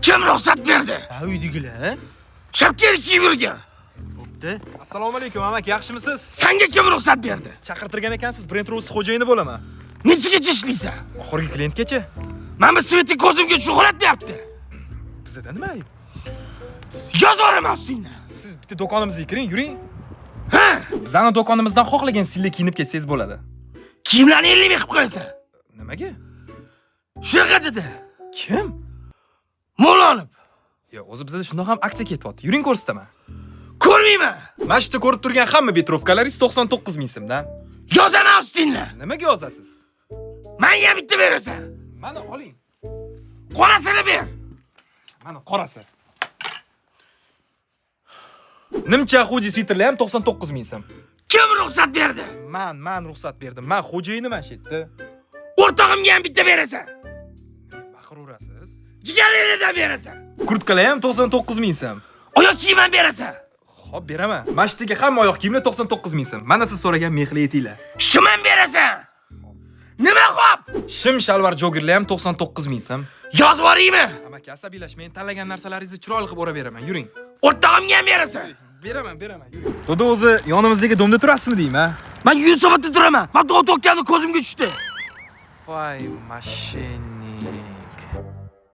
Kim ruxsat berdi? Ha, uydagilar. Shapkani kiyib yurgan. Bo'pti. Assalomu alaykum, amak, yaxshimisiz? Senga kim ruxsat berdi? Chaqirtirgan ekansiz, Brent Rose xo'jayini bo'laman. Nechigacha ishlaysan? Oxirgi klientgacha. Mana bu Sveti ko'zimga shuhratmayapti. Bizda nima ayb? Yozaman ustingdan. Siz bitta do'konimizga kiring, yuring. Ha? Bizning do'konimizdan xohlagan stilda kiyinib ketsangiz bo'ladi. Kiyimlarni 50 ming qilib qo'yasan. Nimaga? Shunaqa dedi. Kim? Mo'lonib. Yo, o'zi bizda shundoq ham aksiya ketyapti. Yuring ko'rsataman. Ko'rmayman. Mana shu ko'rib turgan hamma vetrovkalaringiz 99 ming so'mdan. Yozaman ustingdan. Nimaga yozasiz? Menga bitta berasan. Mana oling. Qorasini ber. Mana qorasi. Nimcha xo'ja sviterlar ham 99 ming so'm. Kim ruxsat berdi? Men ruxsat berdim. Men xo'jayiniman shu yerda. O'rtog'imga ham bitta berasan. Baqiraverasiz. Jigarlaridan berasan. Kurtkalar ham 99 ming so'm. Oyoq kiyim ham berasan. Xo'p, beraman. Mana shu yerga hamma oyoq kiyimlar 99 ming so'm. Mana siz so'ragan mehli etinglar. Shim ham berasan. Nima xo'p? Shim shalvar joggerlar ham 99 ming so'm. Yozib yuboraymi? Amaki, asabiylashmang, tanlagan narsalaringizni chiroyli qilib o'rab-beraman. Yuring. O'rtog'imga ham berasan. Beraman, yuring. To'da o'zi yonimizdagi domda turasizmi deyman? Men Yunusobodda turaman. Men to'g'ri ko'zimga tushdi. Voy, mashini.